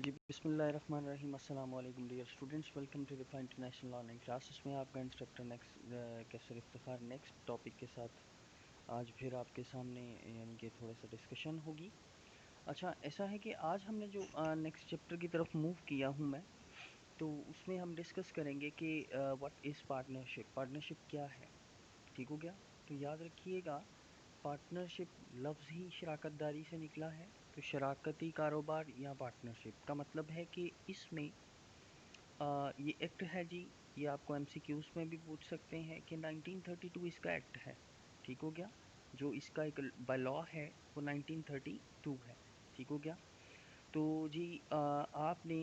जी बिस्मिल्लाहिर्रहमानिर्रहीम अस्सलाम वालेकुम dear students, welcome to Rifa international online classes में आपका instructor Kaiser Iftikhar next topic के साथ आज फिर आपके सामने यानी कि थोड़ा सा डिस्कशन होगी। अच्छा, ऐसा है कि आज हमने जो नेक्स्ट चैप्टर की तरफ मूव किया हूँ मैं, तो उसमें हम डिस्कस करेंगे कि व्हाट इज़ पार्टनरशिप, पार्टनरशिप क्या है। ठीक हो गया। तो याद रखिएगा, पार्टनरशिप लफ्ज़ ही शराकत दारी से निकला है। तो शराकती कारोबार या पार्टनरशिप का मतलब है कि इसमें ये एक्ट है जी। ये आपको एमसीक्यूज़ में भी पूछ सकते हैं कि 1932 इसका एक्ट है। ठीक हो गया। जो इसका एक बाय लॉ है वो 1932 है। ठीक हो गया। तो जी आपने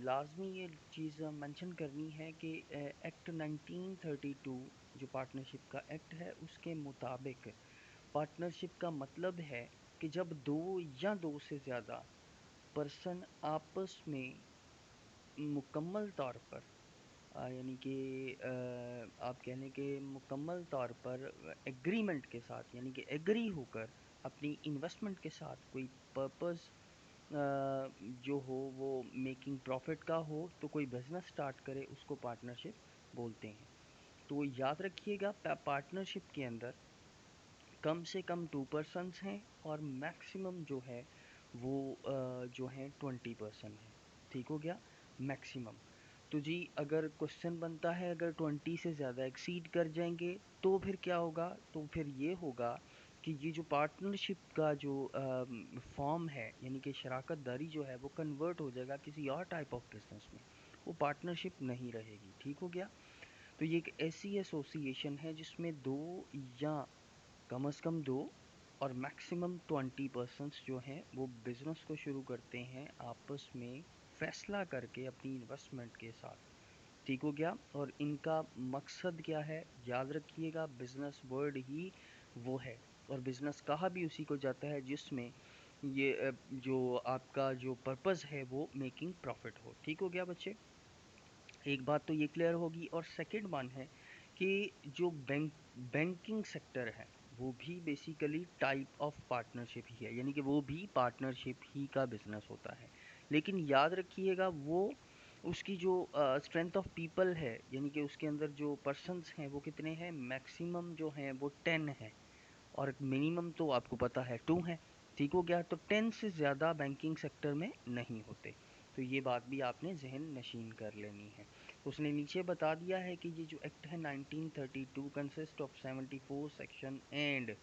लाजमी ये चीज़ मेंशन करनी है कि एक्ट 1932 जो पार्टनरशिप का एक्ट है उसके मुताबिक पार्टनरशिप का मतलब है कि जब दो या दो से ज़्यादा पर्सन आपस में मुकम्मल तौर पर यानी कि आप कह लें कि मुकम्मल तौर पर एग्रीमेंट के साथ यानी कि एग्री होकर अपनी इन्वेस्टमेंट के साथ कोई पर्पस जो हो वो मेकिंग प्रॉफिट का हो, तो कोई बिजनेस स्टार्ट करे उसको पार्टनरशिप बोलते हैं। तो याद रखिएगा, पार्टनरशिप के अंदर कम से कम 2 पर्सन्स हैं और मैक्सिमम जो है वो जो है 20 पर्सन है। ठीक हो गया, मैक्सिमम। तो जी अगर क्वेश्चन बनता है, अगर 20 से ज़्यादा एक्सीड कर जाएंगे तो फिर क्या होगा, तो फिर ये होगा कि ये जो पार्टनरशिप का जो फॉर्म है यानी कि शराकत दारी जो है वो कन्वर्ट हो जाएगा किसी और टाइप ऑफ बिजनेस में, वो पार्टनरशिप नहीं रहेगी। ठीक हो गया। तो ये एक ऐसी एसोसिएशन है जिसमें दो या कम से कम दो और मैक्सिमम 20 पर्सन्स जो हैं वो बिजनेस को शुरू करते हैं आपस में फैसला करके अपनी इन्वेस्टमेंट के साथ। ठीक हो गया। और इनका मकसद क्या है, याद रखिएगा, बिजनेस वर्ड ही वो है और बिजनेस कहा भी उसी को जाता है जिसमें ये जो आपका जो पर्पस है वो मेकिंग प्रॉफिट हो। ठीक हो गया बच्चे, एक बात तो ये क्लियर होगी। और सेकंड वन है कि जो बैंकिंग सेक्टर है वो भी बेसिकली टाइप ऑफ पार्टनरशिप ही है, यानी कि वो भी पार्टनरशिप ही का बिजनेस होता है। लेकिन याद रखिएगा, वो उसकी जो स्ट्रेंथ ऑफ पीपल है यानी कि उसके अंदर जो पर्सन्स हैं वो कितने हैं, मैक्सिमम जो हैं वो 10 है और मिनिमम तो आपको पता है 2 है। ठीक हो गया। तो 10 से ज़्यादा बैंकिंग सेक्टर में नहीं होते। तो ये बात भी आपने जहन नशीन कर लेनी है। उसने नीचे बता दिया है कि ये जो एक्ट है 1932 consist of 74 section and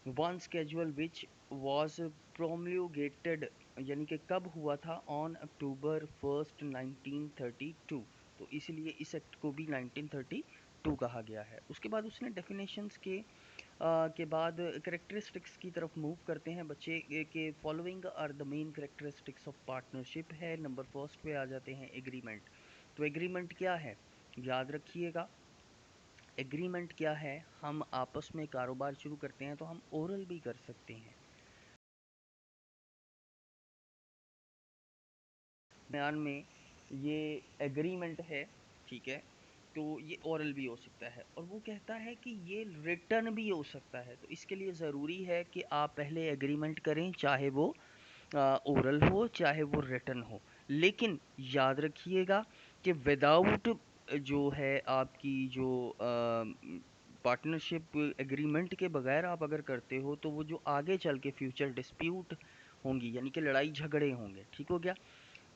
one schedule which was promulgated, यानी कि कब हुआ था, ऑन अक्टूबर 1 1932। तो इसलिए इस एक्ट को भी 1932 कहा गया है। उसके बाद उसने डेफिनेशंस के बाद करेक्टरिस्टिक्स की तरफ मूव करते हैं बच्चे के following are the main characteristics of partnership है। नंबर फर्स्ट पे आ जाते हैं एग्रीमेंट। तो एग्रीमेंट क्या है, याद रखिएगा, एग्रीमेंट क्या है, हम आपस में कारोबार शुरू करते हैं तो हम ओरल भी कर सकते हैं, बयान में ये एग्रीमेंट है। ठीक है। तो ये ओरल भी हो सकता है और वो कहता है कि ये रिटर्न भी हो सकता है। तो इसके लिए ज़रूरी है कि आप पहले एग्रीमेंट करें, चाहे वो ओरल हो चाहे वो रिटर्न हो। लेकिन याद रखिएगा कि विदाउट जो है आपकी जो पार्टनरशिप एग्रीमेंट के बगैर आप अगर करते हो तो वो जो आगे चल के फ्यूचर डिस्प्यूट होंगी यानी कि लड़ाई झगड़े होंगे। ठीक हो गया।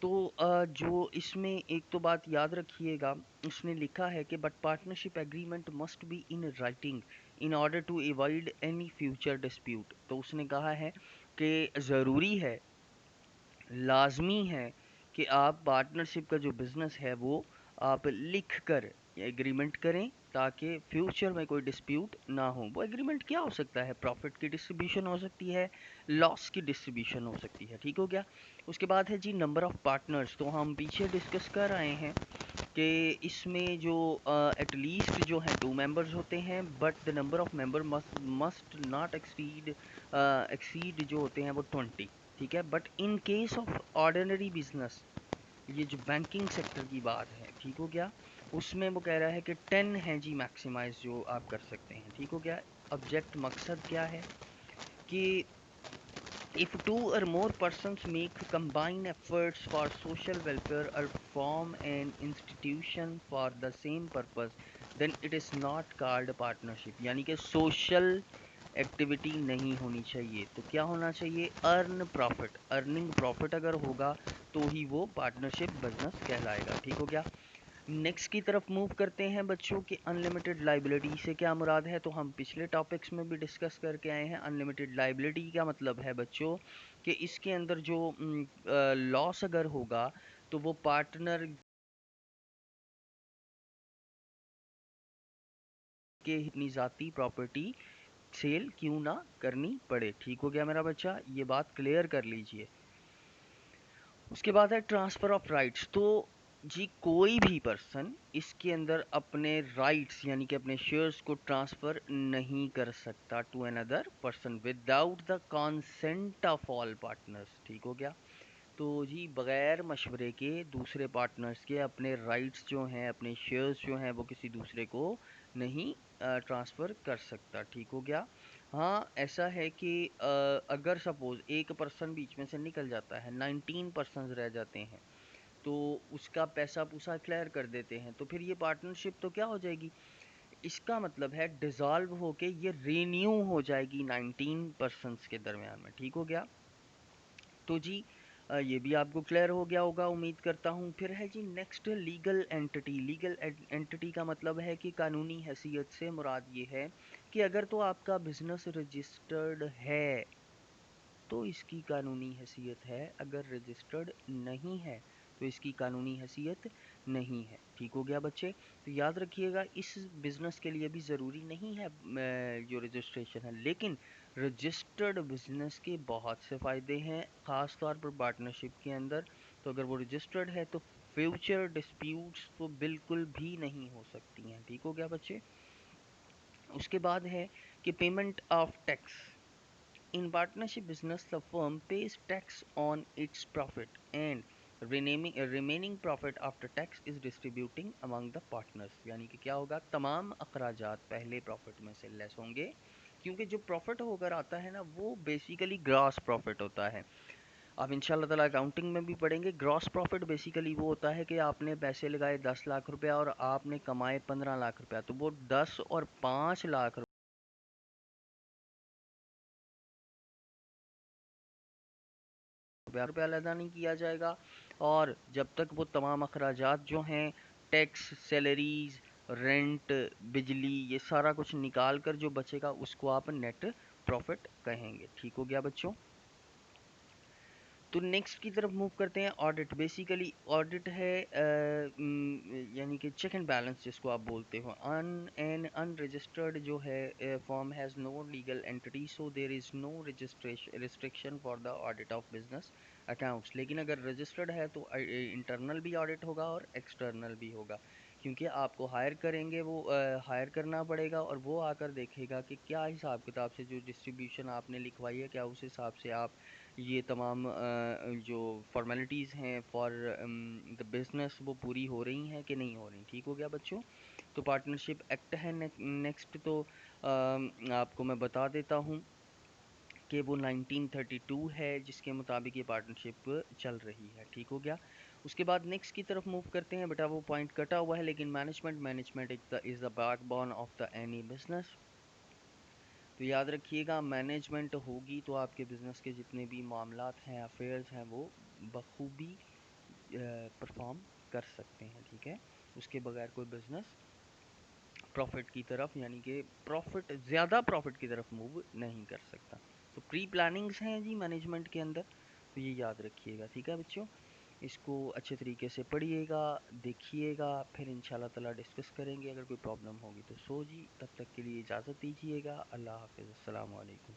तो जो इसमें एक तो बात याद रखिएगा, उसने लिखा है कि but partnership agreement must be in writing in order to avoid any future dispute. तो उसने कहा है कि ज़रूरी है, लाजमी है कि आप पार्टनरशिप का जो बिज़नेस है वो आप लिख कर एग्रीमेंट करें ताकि फ्यूचर में कोई डिस्प्यूट ना हो। वो एग्रीमेंट क्या हो सकता है, प्रॉफिट की डिस्ट्रीब्यूशन हो सकती है, लॉस की डिस्ट्रीब्यूशन हो सकती है। ठीक हो गया। उसके बाद है जी नंबर ऑफ़ पार्टनर्स। तो हम पीछे डिस्कस कर आए हैं कि इसमें जो एटलीस्ट जो है 2 मेंबर्स होते हैं, but the number of member must not exceed जो होते हैं वो 20। ठीक है। But in case of ordinary business, ये जो बैंकिंग सेक्टर की बात है, ठीक हो गया, उसमें वो कह रहा है कि 10 है जी मैक्सिमाइज जो आप कर सकते हैं। ठीक हो गया। ऑब्जेक्ट मकसद क्या है कि If two or more persons make combined efforts for social welfare or form an institution for the same purpose, then it is not called a partnership. यानी कि social एक्टिविटी नहीं होनी चाहिए, तो क्या होना चाहिए? अर्न प्रॉफिट, अर्निंग प्रॉफिट अगर होगा तो ही वो पार्टनरशिप बिजनेस कहलाएगा। ठीक हो गया। नेक्स्ट की तरफ मूव करते हैं बच्चों के अनलिमिटेड लाइबिलिटी से क्या मुराद है, तो हम पिछले टॉपिक्स में भी डिस्कस करके आए हैं। अनलिमिटेड लाइबिलिटी का मतलब है बच्चों कि इसके अंदर जो लॉस अगर होगा तो वो पार्टनर के अपनी ज़ाती प्रॉपर्टी सेल क्यों ना करनी पड़े। ठीक हो गया मेरा बच्चा, ये बात क्लियर कर लीजिए। उसके बाद है ट्रांसफ़र ऑफ राइट्स। तो जी कोई भी पर्सन इसके अंदर अपने राइट्स यानी कि अपने शेयर्स को ट्रांसफ़र नहीं कर सकता to another person without the consent of all partners. ठीक हो गया। तो जी बग़ैर मशवरे के दूसरे पार्टनर्स के अपने राइट्स जो हैं, अपने शेयर्स जो हैं, वो किसी दूसरे को नहीं ट्रांसफ़र कर सकता। ठीक हो गया। हाँ ऐसा है कि अगर सपोज़ एक पर्सन बीच में से निकल जाता है, 19 पर्सन्स रह जाते हैं, तो उसका पैसा पूसा क्लियर कर देते हैं, तो फिर ये पार्टनरशिप तो क्या हो जाएगी? इसका मतलब है डिज़ॉल्व होके ये रीन्यू हो जाएगी 19 पर्सन्स के दरमियान में। ठीक हो गया। तो जी ये भी आपको क्लियर हो गया होगा उम्मीद करता हूँ। फिर है जी next legal entity. Legal entity का मतलब है कि कानूनी हैसियत से मुराद ये है कि अगर तो आपका बिजनेस रजिस्टर्ड है तो इसकी कानूनी हैसियत है, अगर रजिस्टर्ड नहीं है तो इसकी कानूनी हैसियत नहीं है। ठीक हो गया बच्चे। तो याद रखिएगा इस बिज़नेस के लिए भी ज़रूरी नहीं है जो रजिस्ट्रेशन है, लेकिन रजिस्टर्ड बिज़नेस के बहुत से फ़ायदे हैं, ख़ास तौर पर पार्टनरशिप के अंदर। तो अगर वो रजिस्टर्ड है तो फ्यूचर डिस्प्यूट्स तो बिल्कुल भी नहीं हो सकती हैं। ठीक हो गया बच्चे। उसके बाद है कि payment of tax. In partnership business, the firm pays tax on its profit and remaining profit after tax is distributing among the partners। यानी कि क्या होगा, तमाम अखराजात पहले प्रॉफिट में से लेस होंगे, क्योंकि जो प्रॉफिट होकर आता है ना वो बेसिकली ग्रॉस प्रॉफिट होता है। आप इंशाल्लाह ताला अकाउंटिंग में भी पढ़ेंगे। ग्रॉस प्रॉफिट बेसिकली वो होता है कि आपने पैसे लगाए 10 लाख रुपया और आपने कमाए 15 लाख रुपया, तो वो 10 और 5 लाख रुपया अदा नहीं किया जाएगा। और जब तक वो तमाम अखराजात जो हैं, टैक्स, सैलरीज, रेंट, बिजली, ये सारा कुछ निकाल कर जो बचेगा उसको आप नेट प्रॉफिट कहेंगे। ठीक हो गया बच्चों। तो नेक्स्ट की तरफ मूव करते हैं। ऑडिट। बेसिकली ऑडिट है यानी कि चेक एंड बैलेंस जिसको आप बोलते हो। अनरजिस्टर्ड जो है firm has no legal entity, so there is no registration restriction for the audit of business accounts. लेकिन अगर रजिस्टर्ड है तो इंटरनल भी ऑडिट होगा और एक्सटर्नल भी होगा, क्योंकि आपको हायर करेंगे, वो हायर करना पड़ेगा और वो आकर देखेगा कि क्या हिसाब किताब से जो डिस्ट्रीब्यूशन आपने लिखवाई है, क्या उस हिसाब से आप ये तमाम जो फॉर्मेलिटीज़ हैं फॉर द बिज़नेस वो पूरी हो रही हैं कि नहीं हो रही। ठीक हो गया बच्चों। तो पार्टनरशिप एक्ट है नेक्स्ट। तो आपको मैं बता देता हूँ कि वो 1932 है जिसके मुताबिक ये पार्टनरशिप चल रही है। ठीक हो गया। उसके बाद नेक्स्ट की तरफ मूव करते हैं। बेटा वो पॉइंट कटा हुआ है, लेकिन management is the backbone of the any business. तो याद रखिएगा मैनेजमेंट होगी तो आपके बिज़नेस के जितने भी मामलात हैं, अफेयर्स हैं, वो बखूबी परफॉर्म कर सकते हैं। ठीक है। उसके बगैर कोई बिज़नेस प्रॉफिट की तरफ यानी कि प्रॉफिट ज़्यादा प्रॉफिट की तरफ मूव नहीं कर सकता। तो प्री प्लानिंग्स हैं जी मैनेजमेंट के अंदर, तो ये याद रखिएगा। ठीक है बच्चों। इसको अच्छे तरीके से पढ़िएगा, देखिएगा, फिर इंशाल्लाह ताला डिस्कस करेंगे। अगर कोई प्रॉब्लम होगी तो जी तब तक के लिए इजाज़त दीजिएगा। अल्लाह हाफ़िज़। अस्सलाम वालेकुम।